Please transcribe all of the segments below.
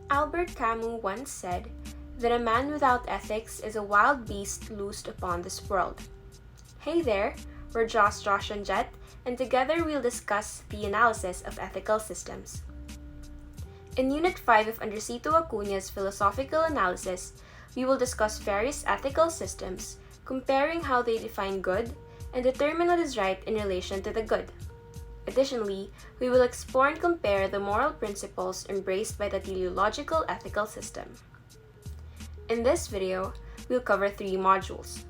Albert Camus once said that a man without ethics is a wild beast loosed upon this world. Hey there, we're Josh, and Jet, and together we'll discuss the analysis of ethical systems. In Unit 5 of Andresito Acuña's Philosophical Analysis, we will discuss various ethical systems, comparing how they define good and determine what is right in relation to the good. Additionally, we will explore and compare the moral principles embraced by the teleological ethical system. In this video, we'll cover 3 modules.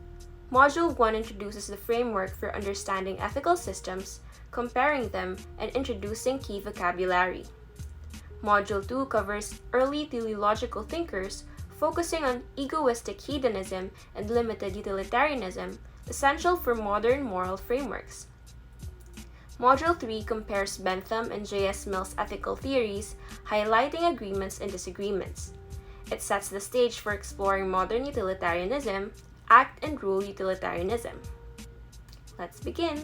Module 1 introduces the framework for understanding ethical systems, comparing them, and introducing key vocabulary. Module 2 covers early teleological thinkers, focusing on egoistic hedonism and limited utilitarianism, essential for modern moral frameworks. Module 3 compares Bentham and J.S. Mill's ethical theories, highlighting agreements and disagreements. It sets the stage for exploring modern utilitarianism, act and rule utilitarianism. Let's begin!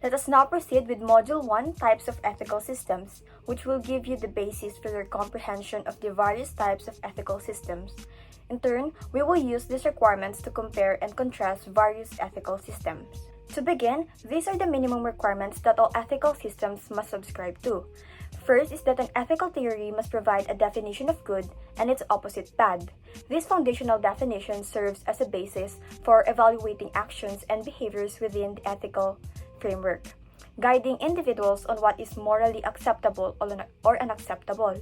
Let us now proceed with Module 1, Types of Ethical Systems, which will give you the basis for your comprehension of the various types of ethical systems. In turn, we will use these requirements to compare and contrast various ethical systems. To begin, these are the minimum requirements that all ethical systems must subscribe to. First is that an ethical theory must provide a definition of good and its opposite bad. This foundational definition serves as a basis for evaluating actions and behaviors within the ethical framework, guiding individuals on what is morally acceptable or unacceptable.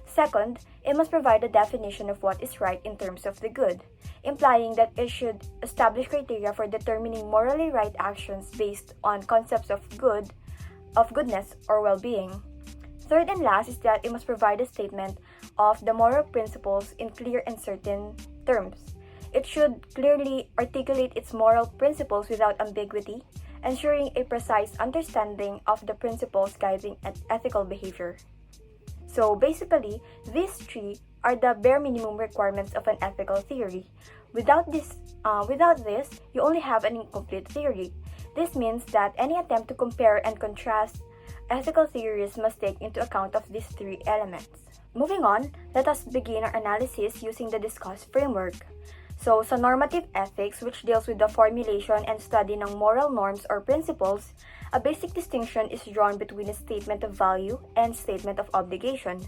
Second, it must provide a definition of what is right in terms of the good, implying that it should establish criteria for determining morally right actions based on concepts of goodness or well-being. Third and last is that it must provide a statement of the moral principles in clear and certain terms. It should clearly articulate its moral principles without ambiguity, ensuring a precise understanding of the principles guiding ethical behavior. So basically, these 3 are the bare minimum requirements of an ethical theory. Without this, you only have an incomplete theory. This means that any attempt to compare and contrast ethical theories must take into account of these 3 elements. Moving on, let us begin our analysis using the discussed framework. So, sa normative ethics, which deals with the formulation and study ng moral norms or principles, a basic distinction is drawn between a statement of value and statement of obligation.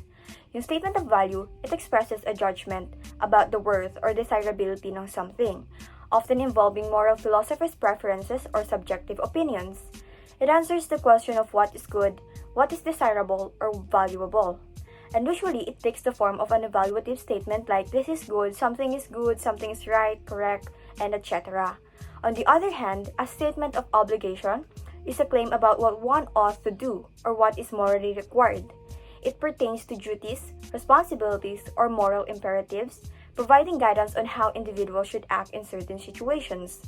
Yung statement of value, it expresses a judgment about the worth or desirability ng something, often involving moral philosophers' preferences or subjective opinions. It answers the question of what is good, what is desirable, or valuable. And usually, it takes the form of an evaluative statement like this is good, something is right, correct, and etc. On the other hand, a statement of obligation is a claim about what one ought to do or what is morally required. It pertains to duties, responsibilities, or moral imperatives, providing guidance on how individuals should act in certain situations.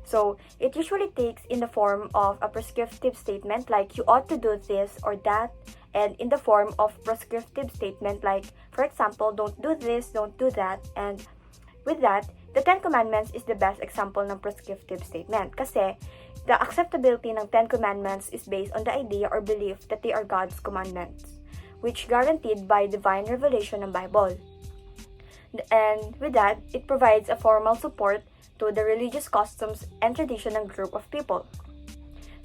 So, it usually takes in the form of a prescriptive statement like you ought to do this or that, and in the form of prescriptive statement like, for example, don't do this, don't do that, and with that, the 10 Commandments is the best example ng prescriptive statement kasi the acceptability ng 10 Commandments is based on the idea or belief that they are God's commandments, which guaranteed by divine revelation ng Bible. And with that, it provides a formal support to the religious customs and tradition ng group of people.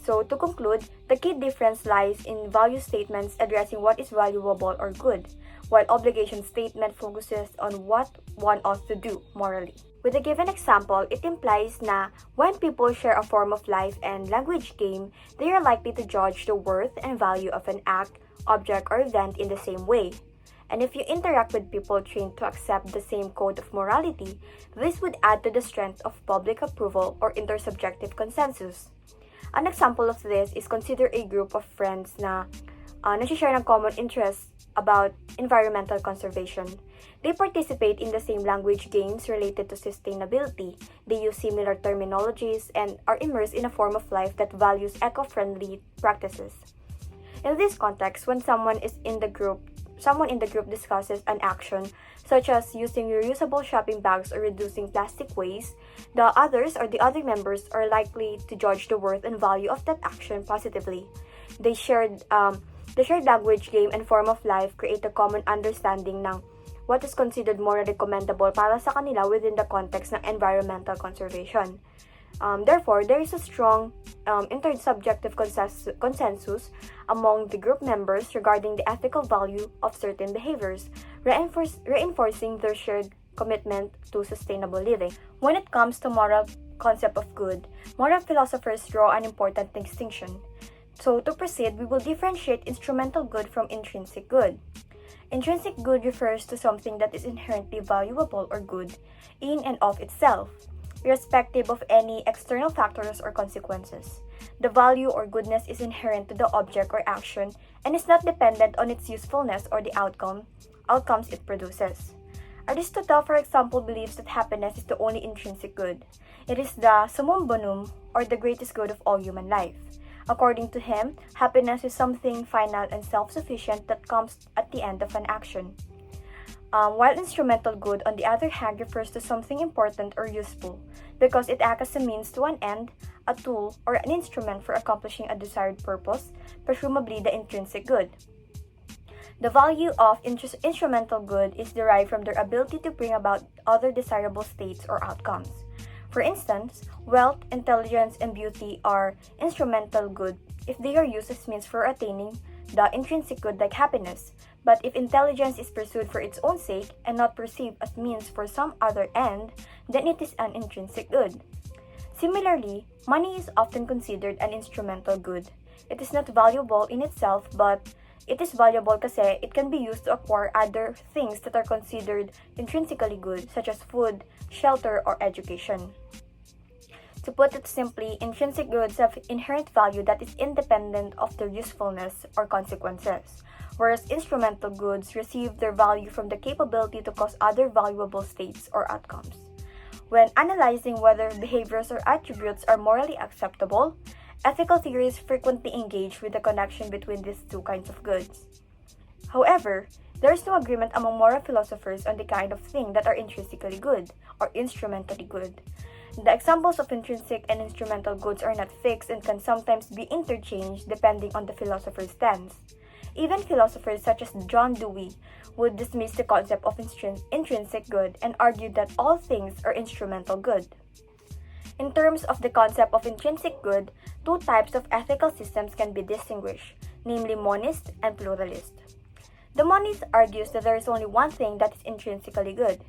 So, to conclude, the key difference lies in value statements addressing what is valuable or good, while obligation statement focuses on what one ought to do morally. With a given example, it implies na when people share a form of life and language game, they are likely to judge the worth and value of an act, object, or event in the same way. And if you interact with people trained to accept the same code of morality, this would add to the strength of public approval or intersubjective consensus. An example of this is consider a group of friends na nag-share ng common interests about environmental conservation. They participate in the same language games related to sustainability. They use similar terminologies and are immersed in a form of life that values eco-friendly practices. In this context, when someone in the group discusses an action such as using reusable shopping bags or reducing plastic waste, the other members are likely to judge the worth and value of that action positively. They shared The shared language, game, and form of life create a common understanding ng what is considered morally commendable para sa kanila within the context ng environmental conservation. Therefore, there is a strong intersubjective consensus among the group members regarding the ethical value of certain behaviors, reinforcing their shared commitment to sustainable living. When it comes to moral concept of good, moral philosophers draw an important distinction. So, to proceed, we will differentiate instrumental good from intrinsic good. Intrinsic good refers to something that is inherently valuable or good in and of itself, irrespective of any external factors or consequences. The value or goodness is inherent to the object or action and is not dependent on its usefulness or the outcomes it produces. Aristotle, for example, believes that happiness is the only intrinsic good. It is the summum bonum, or the greatest good of all human life. According to him, happiness is something final and self-sufficient that comes at the end of an action. While instrumental good, on the other hand, refers to something important or useful, because it acts as a means to an end, a tool, or an instrument for accomplishing a desired purpose, presumably the intrinsic good. The value of instrumental good is derived from their ability to bring about other desirable states or outcomes. For instance, wealth, intelligence, and beauty are instrumental good if they are used as means for attaining the intrinsic good like happiness. But if intelligence is pursued for its own sake and not perceived as means for some other end, then it is an intrinsic good. Similarly, money is often considered an instrumental good. It is not valuable in itself, but it is valuable kasi it can be used to acquire other things that are considered intrinsically good, such as food, shelter, or education. To put it simply, intrinsic goods have inherent value that is independent of their usefulness or consequences, whereas instrumental goods receive their value from the capability to cause other valuable states or outcomes. When analyzing whether behaviors or attributes are morally acceptable, ethical theories frequently engage with the connection between these two kinds of goods. However, there is no agreement among moral philosophers on the kind of thing that are intrinsically good or instrumentally good. The examples of intrinsic and instrumental goods are not fixed and can sometimes be interchanged depending on the philosopher's stance. Even philosophers such as John Dewey would dismiss the concept of intrinsic good and argue that all things are instrumental good. In terms of the concept of intrinsic good, two types of ethical systems can be distinguished, namely monist and pluralist. The monist argues that there is only one thing that is intrinsically good.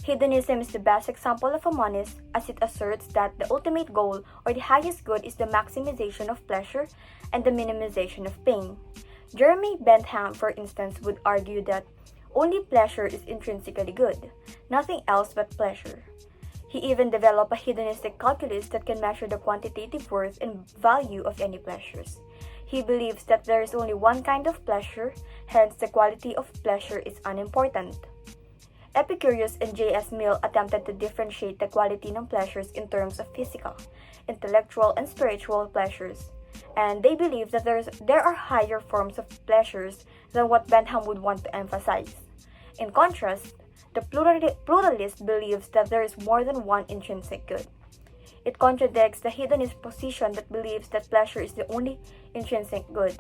Hedonism is the best example of a monist, as it asserts that the ultimate goal or the highest good is the maximization of pleasure and the minimization of pain. Jeremy Bentham, for instance, would argue that only pleasure is intrinsically good, nothing else but pleasure. He even developed a hedonistic calculus that can measure the quantitative worth and value of any pleasures. He believes that there is only one kind of pleasure, hence the quality of pleasure is unimportant. Epicurus and J.S. Mill attempted to differentiate the quality ng pleasures in terms of physical, intellectual, and spiritual pleasures, and they believe that there are higher forms of pleasures than what Bentham would want to emphasize. In contrast, the pluralist believes that there is more than one intrinsic good. It contradicts the hedonist position that believes that pleasure is the only intrinsic good.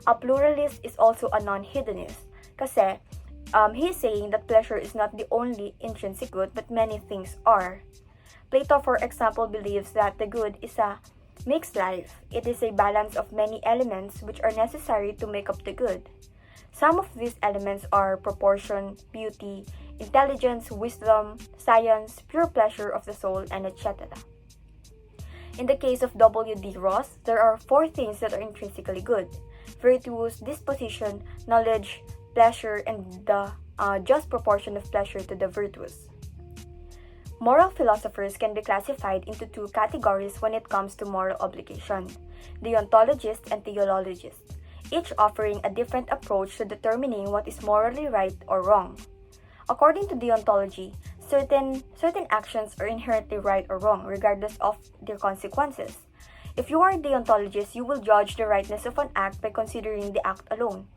A pluralist is also a non-hedonist, kasi he is saying that pleasure is not the only intrinsic good, but many things are. Plato, for example, believes that the good is a mixed life. It is a balance of many elements which are necessary to make up the good. Some of these elements are proportion, beauty, intelligence, wisdom, science, pure pleasure of the soul, and etc. In the case of W.D. Ross, there are 4 things that are intrinsically good: virtues, disposition, knowledge, pleasure, and the just proportion of pleasure to the virtues. Moral philosophers can be classified into 2 categories when it comes to moral obligation: deontologists and theologists, each offering a different approach to determining what is morally right or wrong. According to deontology, certain actions are inherently right or wrong, regardless of their consequences. If you are a deontologist, you will judge the rightness of an act by considering the act alone,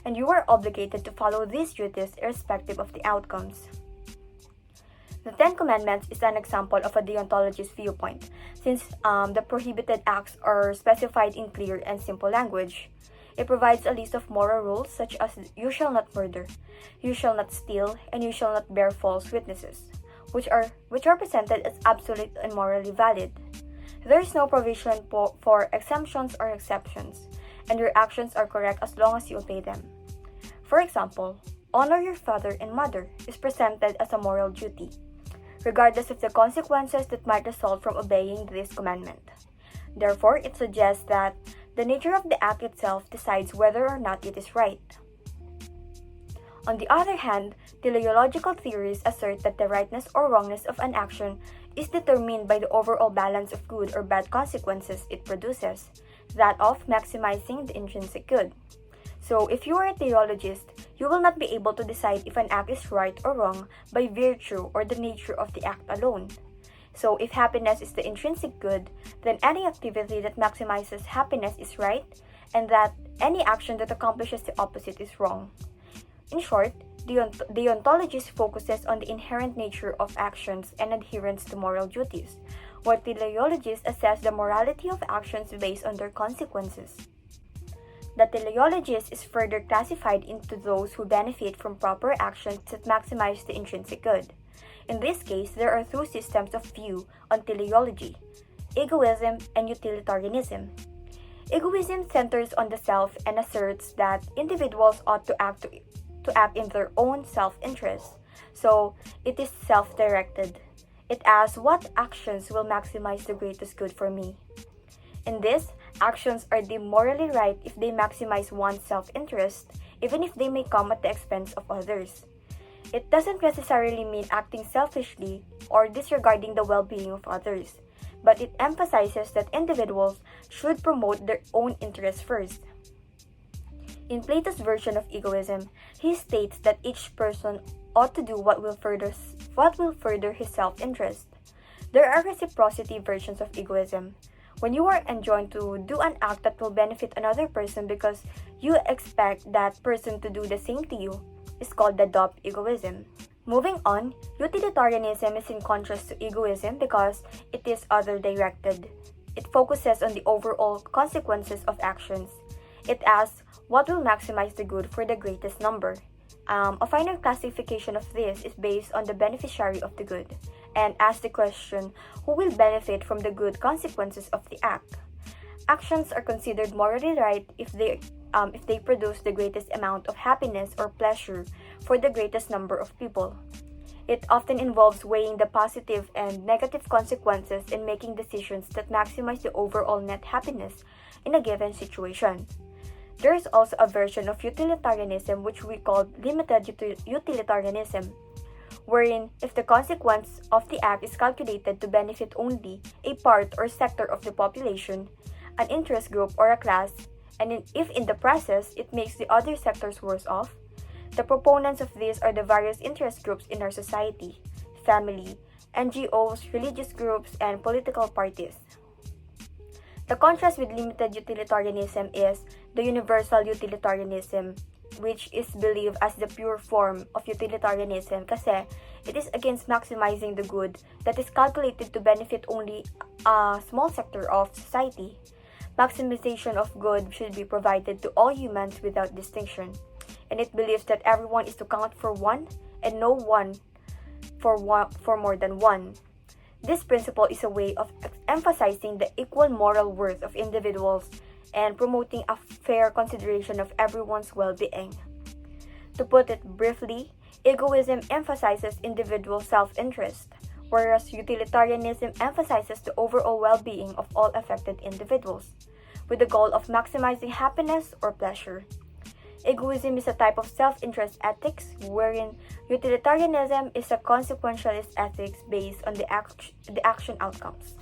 and you are obligated to follow these duties irrespective of the outcomes. The 10 Commandments is an example of a deontologist's viewpoint, since the prohibited acts are specified in clear and simple language. It provides a list of moral rules such as you shall not murder, you shall not steal, and you shall not bear false witnesses, which are presented as absolute and morally valid. There is no provision for exemptions or exceptions, and your actions are correct as long as you obey them. For example, honor your father and mother is presented as a moral duty, regardless of the consequences that might result from obeying this commandment. Therefore, it suggests that the nature of the act itself decides whether or not it is right. On the other hand, teleological theories assert that the rightness or wrongness of an action is determined by the overall balance of good or bad consequences it produces, that of maximizing the intrinsic good. So, if you are a theologist, you will not be able to decide if an act is right or wrong by virtue or the nature of the act alone. So, if happiness is the intrinsic good, then any activity that maximizes happiness is right, and that any action that accomplishes the opposite is wrong. In short, the ontologist focuses on the inherent nature of actions and adherence to moral duties, while teleologists assess the morality of actions based on their consequences. The teleologist is further classified into those who benefit from proper actions that maximize the intrinsic good. In this case, there are two systems of view on teleology: egoism and utilitarianism. Egoism centers on the self and asserts that individuals ought to act in their own self-interest. So, it is self-directed. It asks what actions will maximize the greatest good for me. In this, actions are deemed morally right if they maximize one's self-interest, even if they may come at the expense of others. It doesn't necessarily mean acting selfishly or disregarding the well-being of others, but it emphasizes that individuals should promote their own interests first. In Plato's version of egoism, he states that each person ought to do what will further his self-interest. There are reciprocity versions of egoism, when you are enjoined to do an act that will benefit another person because you expect that person to do the same to you, is called the dop egoism. Moving on, utilitarianism is in contrast to egoism because it is other-directed. It focuses on the overall consequences of actions. It asks what will maximize the good for the greatest number. A final classification of this is based on the beneficiary of the good, and asks the question, who will benefit from the good consequences of the act? Actions are considered morally right if they produce the greatest amount of happiness or pleasure for the greatest number of people. It often involves weighing the positive and negative consequences and making decisions that maximize the overall net happiness in a given situation. There is also a version of utilitarianism which we call limited utilitarianism, wherein if the consequence of the act is calculated to benefit only a part or sector of the population, an interest group or a class, and if in the process it makes the other sectors worse off, the proponents of this are the various interest groups in our society, family, NGOs, religious groups, and political parties. The contrast with limited utilitarianism is the universal utilitarianism, which is believed as the pure form of utilitarianism kasi it is against maximizing the good that is calculated to benefit only a small sector of society. Maximization of good should be provided to all humans without distinction, and it believes that everyone is to count for one and no one for more than one. This principle is a way of emphasizing the equal moral worth of individuals and promoting a fair consideration of everyone's well-being. To put it briefly, egoism emphasizes individual self-interest, whereas utilitarianism emphasizes the overall well-being of all affected individuals, with the goal of maximizing happiness or pleasure. Egoism is a type of self-interest ethics, wherein utilitarianism is a consequentialist ethics based on the action outcomes.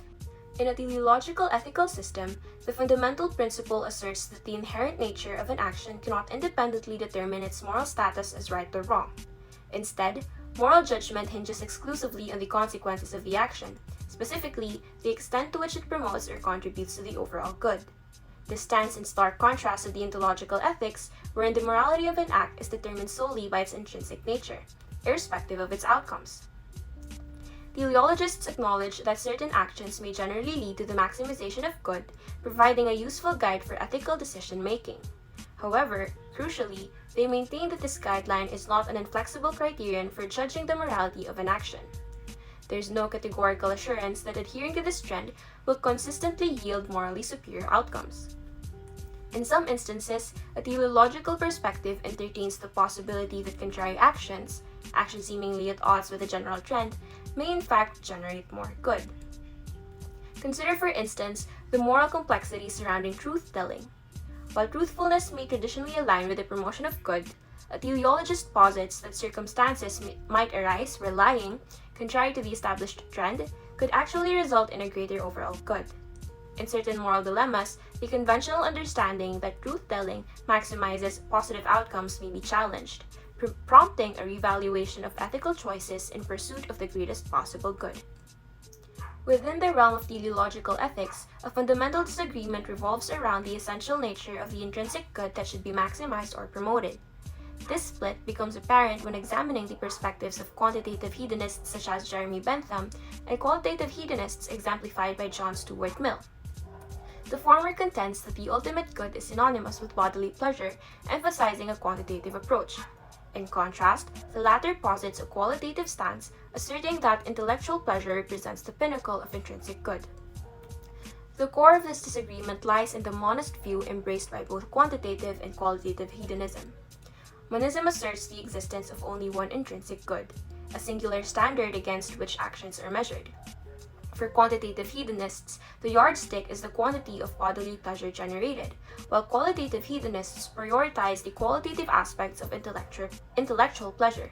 In a teleological ethical system, the fundamental principle asserts that the inherent nature of an action cannot independently determine its moral status as right or wrong. Instead, moral judgment hinges exclusively on the consequences of the action, specifically the extent to which it promotes or contributes to the overall good. This stands in stark contrast to deontological ethics, wherein the morality of an act is determined solely by its intrinsic nature, irrespective of its outcomes. Teleologists acknowledge that certain actions may generally lead to the maximization of good, providing a useful guide for ethical decision-making. However, crucially, they maintain that this guideline is not an inflexible criterion for judging the morality of an action. There is no categorical assurance that adhering to this trend will consistently yield morally superior outcomes. In some instances, a teleological perspective entertains the possibility that contrary actions seemingly at odds with the general trend, may in fact generate more good. Consider, for instance, the moral complexity surrounding truth-telling. While truthfulness may traditionally align with the promotion of good, a teleologist posits that circumstances might arise where lying, contrary to the established trend, could actually result in a greater overall good. In certain moral dilemmas, the conventional understanding that truth-telling maximizes positive outcomes may be challenged, prompting a reevaluation of ethical choices in pursuit of the greatest possible good. Within the realm of teleological ethics, a fundamental disagreement revolves around the essential nature of the intrinsic good that should be maximized or promoted. This split becomes apparent when examining the perspectives of quantitative hedonists such as Jeremy Bentham and qualitative hedonists exemplified by John Stuart Mill. The former contends that the ultimate good is synonymous with bodily pleasure, emphasizing a quantitative approach. In contrast, the latter posits a qualitative stance, asserting that intellectual pleasure represents the pinnacle of intrinsic good. The core of this disagreement lies in the monist view embraced by both quantitative and qualitative hedonism. Monism asserts the existence of only one intrinsic good, a singular standard against which actions are measured. For quantitative hedonists, the yardstick is the quantity of bodily pleasure generated, while qualitative hedonists prioritize the qualitative aspects of intellectual pleasure.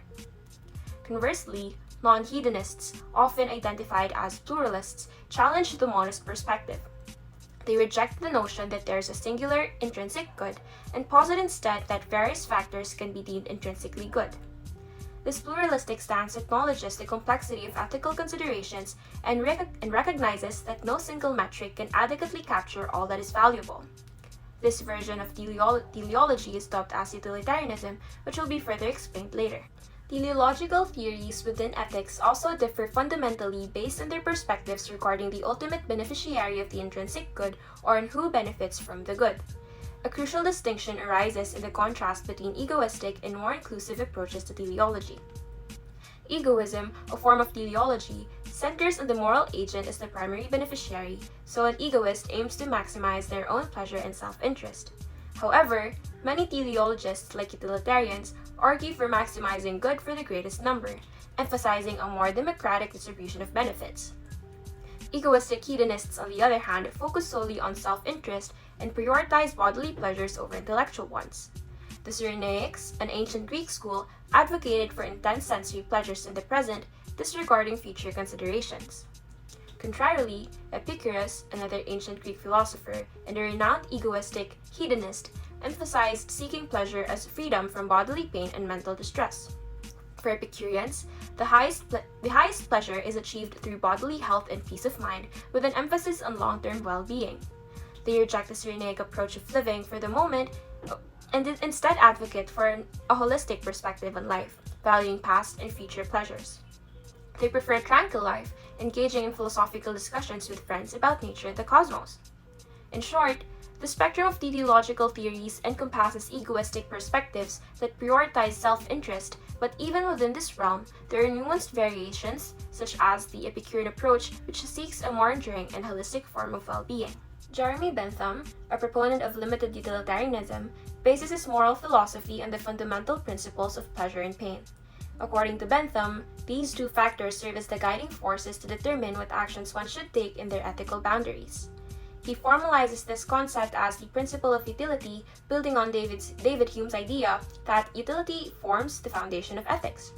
Conversely, non-hedonists, often identified as pluralists, challenge the monist perspective. They reject the notion that there is a singular intrinsic good and posit instead that various factors can be deemed intrinsically good. This pluralistic stance acknowledges the complexity of ethical considerations and recognizes that no single metric can adequately capture all that is valuable. This version of teleology is dubbed as utilitarianism, which will be further explained later. Teleological theories within ethics also differ fundamentally based on their perspectives regarding the ultimate beneficiary of the intrinsic good or on who benefits from the good. A crucial distinction arises in the contrast between egoistic and more inclusive approaches to teleology. Egoism, a form of teleology, centers on the moral agent as the primary beneficiary, so an egoist aims to maximize their own pleasure and self-interest. However, many teleologists, like utilitarians, argue for maximizing good for the greatest number, emphasizing a more democratic distribution of benefits. Egoistic hedonists, on the other hand, focus solely on self-interest and prioritize bodily pleasures over intellectual ones. The Cyrenaics, an ancient Greek school, advocated for intense sensory pleasures in the present, disregarding future considerations. Contrarily, Epicurus, another ancient Greek philosopher and a renowned egoistic hedonist, emphasized seeking pleasure as freedom from bodily pain and mental distress. For Epicureans, the highest pleasure is achieved through bodily health and peace of mind, with an emphasis on long-term well-being. They reject the Cyrenaic approach of living for the moment and instead advocate for a holistic perspective on life, valuing past and future pleasures. They prefer a tranquil life, engaging in philosophical discussions with friends about nature and the cosmos. In short, the spectrum of teleological theories encompasses egoistic perspectives that prioritize self-interest, but even within this realm, there are nuanced variations, such as the Epicurean approach, which seeks a more enduring and holistic form of well-being. Jeremy Bentham, a proponent of limited utilitarianism, bases his moral philosophy on the fundamental principles of pleasure and pain. According to Bentham, these two factors serve as the guiding forces to determine what actions one should take in their ethical boundaries. He formalizes this concept as the principle of utility, building on David Hume's idea that utility forms the foundation of ethics.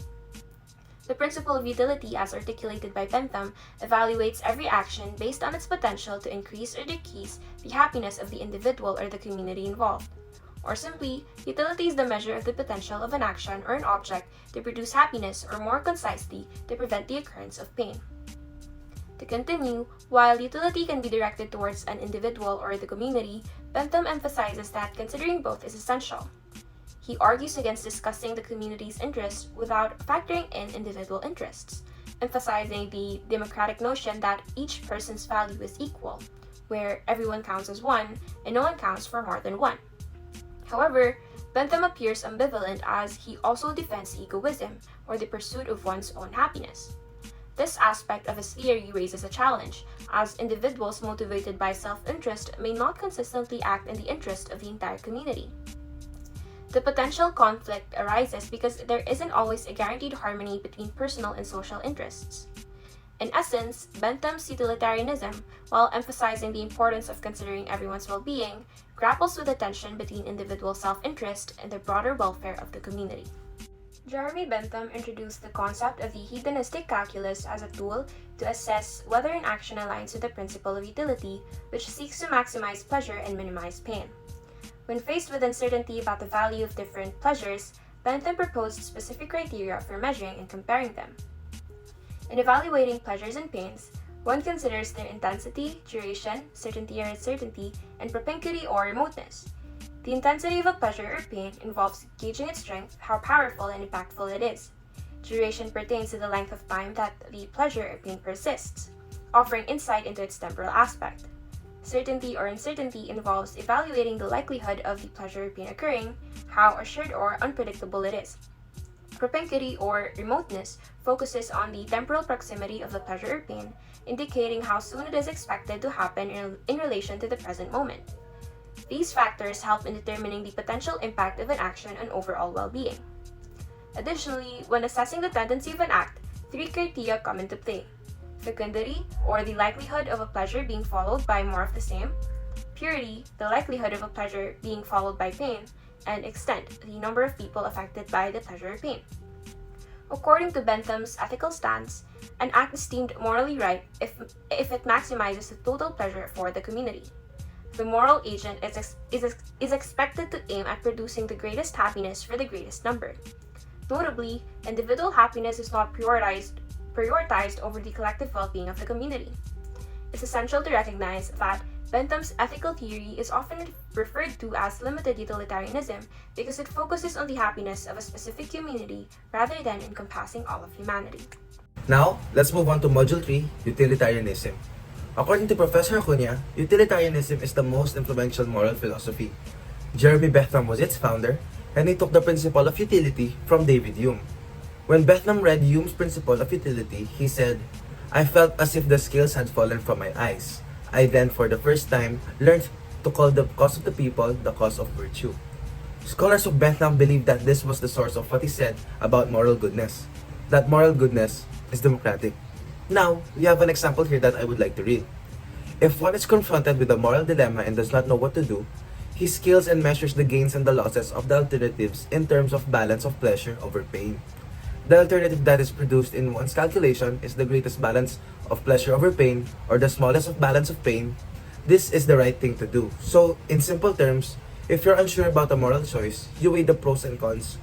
The principle of utility, as articulated by Bentham, evaluates every action based on its potential to increase or decrease the happiness of the individual or the community involved. Or simply, utility is the measure of the potential of an action or an object to produce happiness, or more concisely, to prevent the occurrence of pain. To continue, while utility can be directed towards an individual or the community, Bentham emphasizes that considering both is essential. He argues against discussing the community's interests without factoring in individual interests, emphasizing the democratic notion that each person's value is equal, where everyone counts as one and no one counts for more than one. However, Bentham appears ambivalent as he also defends egoism, or the pursuit of one's own happiness. This aspect of his theory raises a challenge, as individuals motivated by self-interest may not consistently act in the interest of the entire community. The potential conflict arises because there isn't always a guaranteed harmony between personal and social interests. In essence, Bentham's utilitarianism, while emphasizing the importance of considering everyone's well-being, grapples with the tension between individual self-interest and the broader welfare of the community. Jeremy Bentham introduced the concept of the hedonistic calculus as a tool to assess whether an action aligns with the principle of utility, which seeks to maximize pleasure and minimize pain. When faced with uncertainty about the value of different pleasures, Bentham proposed specific criteria for measuring and comparing them. In evaluating pleasures and pains, one considers their intensity, duration, certainty or uncertainty, and propinquity or remoteness. The intensity of a pleasure or pain involves gauging its strength, how powerful and impactful it is. Duration pertains to the length of time that the pleasure or pain persists, offering insight into its temporal aspect. Certainty or uncertainty involves evaluating the likelihood of the pleasure or pain occurring, how assured or unpredictable it is. Propinquity or remoteness focuses on the temporal proximity of the pleasure or pain, indicating how soon it is expected to happen in relation to the present moment. These factors help in determining the potential impact of an action on overall well-being. Additionally, when assessing the tendency of an act, three criteria come into play: fecundity, or the likelihood of a pleasure being followed by more of the same; purity, the likelihood of a pleasure being followed by pain; and extent, the number of people affected by the pleasure or pain. According to Bentham's ethical stance, an act is deemed morally right if it maximizes the total pleasure for the community. The moral agent is expected to aim at producing the greatest happiness for the greatest number. Notably, individual happiness is not prioritized over the collective well-being of the community. It's essential to recognize that Bentham's ethical theory is often referred to as limited utilitarianism because it focuses on the happiness of a specific community rather than encompassing all of humanity. Now, let's move on to Module 3, Utilitarianism. According to Professor Acuña, utilitarianism is the most influential moral philosophy. Jeremy Bentham was its founder, and he took the principle of utility from David Hume. When Bentham read Hume's principle of utility, he said, "I felt as if the scales had fallen from my eyes. I then, for the first time, learned to call the cause of the people the cause of virtue." Scholars of Bentham believe that this was the source of what he said about moral goodness, that moral goodness is democratic. Now, we have an example here that I would like to read. If one is confronted with a moral dilemma and does not know what to do, he scales and measures the gains and the losses of the alternatives in terms of balance of pleasure over pain. The alternative that is produced in one's calculation is the greatest balance of pleasure over pain, or the smallest of balance of pain. This is the right thing to do. So, in simple terms, if you're unsure about a moral choice, you weigh the pros and cons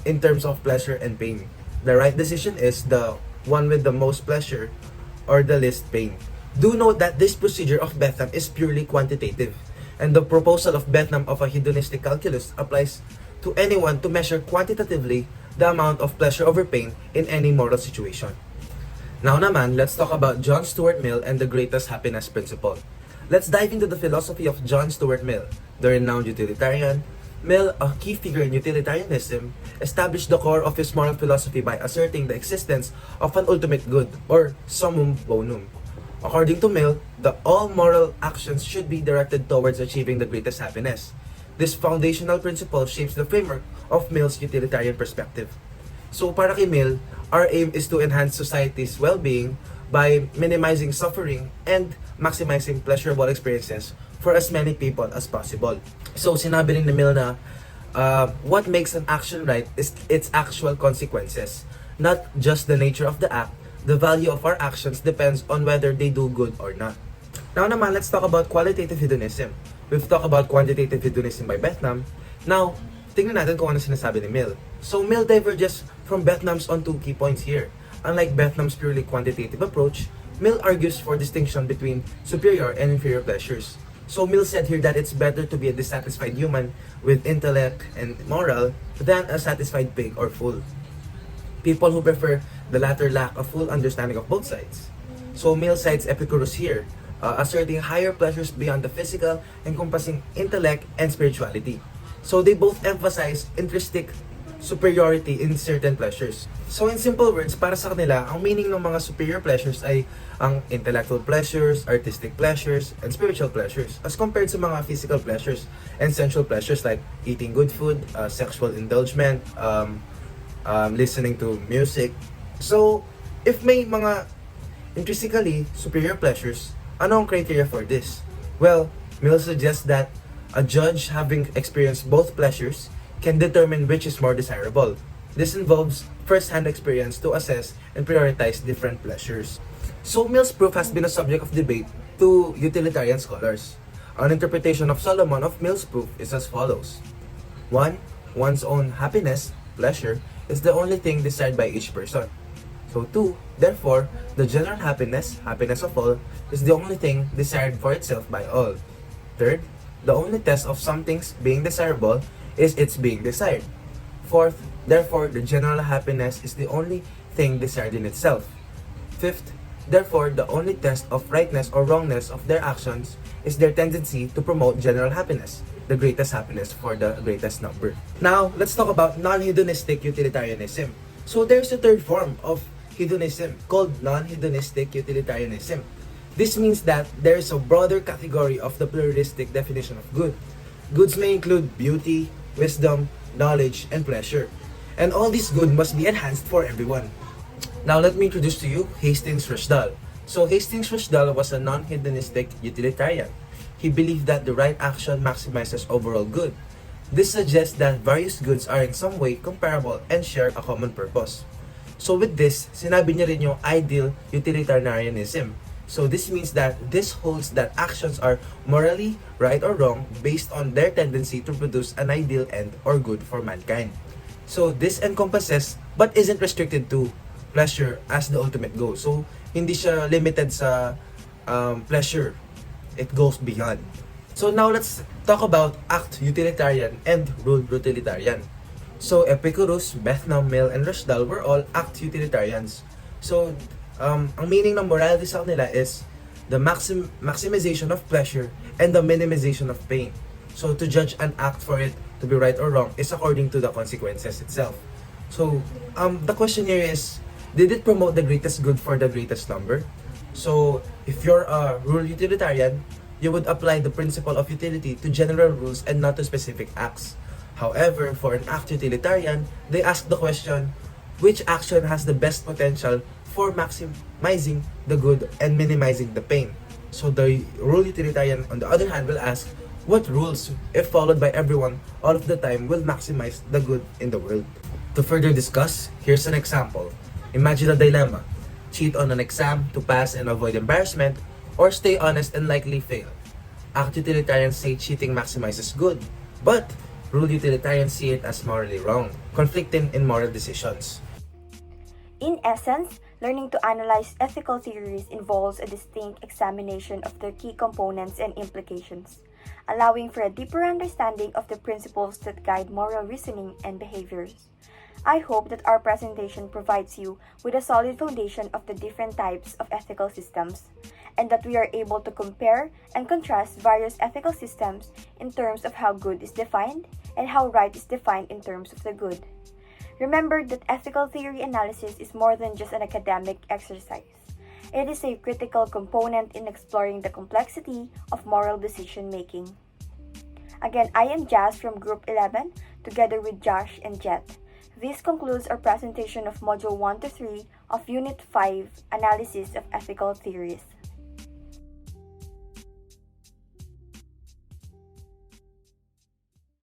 in terms of pleasure and pain. The right decision is the one with the most pleasure or the least pain. Do note that this procedure of Bentham is purely quantitative, and the proposal of Bentham of a hedonistic calculus applies to anyone to measure quantitatively the amount of pleasure over pain in any moral situation. Now naman, let's talk about John Stuart Mill and the greatest happiness principle. Let's dive into the philosophy of John Stuart Mill, the renowned utilitarian. Mill, a key figure in utilitarianism, established the core of his moral philosophy by asserting the existence of an ultimate good, or summum bonum. According to Mill, all moral actions should be directed towards achieving the greatest happiness. This foundational principle shapes the framework of Mill's utilitarian perspective. So para kay Mill, our aim is to enhance society's well-being by minimizing suffering and maximizing pleasurable experiences for as many people as possible. So sinabi rin ni Mill na what makes an action right is its actual consequences, not just the nature of the act. The value of our actions depends on whether they do good or not. Now naman, let's talk about qualitative hedonism. We've talked about quantitative hedonism by Bentham. Now, tingnan natin kung ano sinasabi ni Mill. So Mill diverges from Bentham's on two key points here. Unlike Bentham's purely quantitative approach, Mill argues for distinction between superior and inferior pleasures. So Mill said here that it's better to be a dissatisfied human with intellect and moral than a satisfied pig or fool. People who prefer the latter lack a full understanding of both sides. So Mill cites Epicurus here, asserting higher pleasures beyond the physical, encompassing intellect and spirituality. So they both emphasize intrinsic superiority in certain pleasures. So in simple words, para sa kanila, ang meaning ng mga superior pleasures ay ang intellectual pleasures, artistic pleasures, and spiritual pleasures as compared sa mga physical pleasures and sensual pleasures like eating good food, sexual indulgence, listening to music. So, if may mga intrinsically superior pleasures, ano ang criteria for this? Well, Mill suggests that a judge having experienced both pleasures can determine which is more desirable. This involves first-hand experience to assess and prioritize different pleasures. So Mill's proof has been a subject of debate to utilitarian scholars. An interpretation of Solomon of Mill's proof is as follows. 1. One's own happiness, pleasure, is the only thing desired by each person. So 2. Therefore, the general happiness, happiness of all, is the only thing desired for itself by all. 3rd, the only test of something's being desirable is its being desired. 4th, therefore, the general happiness is the only thing desired in itself. 5th, therefore, the only test of rightness or wrongness of their actions is their tendency to promote general happiness, the greatest happiness for the greatest number. Now, let's talk about non-hedonistic utilitarianism. So there's a third form of hedonism called non-hedonistic utilitarianism. This means that there is a broader category of the pluralistic definition of good. Goods may include beauty, wisdom, knowledge, and pleasure. And all these good must be enhanced for everyone. Now let me introduce to you Hastings Rushdal. So Hastings Rushdal was a non-hedonistic utilitarian. He believed that the right action maximizes overall good. This suggests that various goods are in some way comparable and share a common purpose. So with this, sinabi niya rin yung ideal utilitarianism. So this means that this holds that actions are morally right or wrong based on their tendency to produce an ideal end or good for mankind. So this encompasses but isn't restricted to pleasure as the ultimate goal. So hindi siya limited sa pleasure. It goes beyond. So now let's talk about act utilitarian and rule utilitarian. So Epicurus, Bethnal, Mill, and Rushdal were all act utilitarians. So ang meaning ng morality sa kanila is the maximization of pleasure and the minimization of pain. So to judge an act for it to be right or wrong is according to the consequences itself. So the question here is, did it promote the greatest good for the greatest number? So if you're a rule utilitarian, you would apply the principle of utility to general rules and not to specific acts. However, for an act utilitarian, they ask the question, which action has the best potential for maximizing the good and minimizing the pain? So the rule utilitarian, on the other hand, will ask, what rules, if followed by everyone all of the time, will maximize the good in the world? To further discuss, here's an example. Imagine a dilemma. Cheat on an exam to pass and avoid embarrassment, or stay honest and likely fail. Act utilitarians say cheating maximizes good, but rule utilitarians see it as morally wrong, conflicting in moral decisions. In essence, learning to analyze ethical theories involves a distinct examination of their key components and implications, allowing for a deeper understanding of the principles that guide moral reasoning and behaviors. I hope that our presentation provides you with a solid foundation of the different types of ethical systems, and that we are able to compare and contrast various ethical systems in terms of how good is defined and how right is defined in terms of the good. Remember that ethical theory analysis is more than just an academic exercise. It is a critical component in exploring the complexity of moral decision making. Again, I am Jas from Group 11, together with Josh and Jet. This concludes our presentation of Module 1 to 3 of Unit 5, Analysis of Ethical Theories.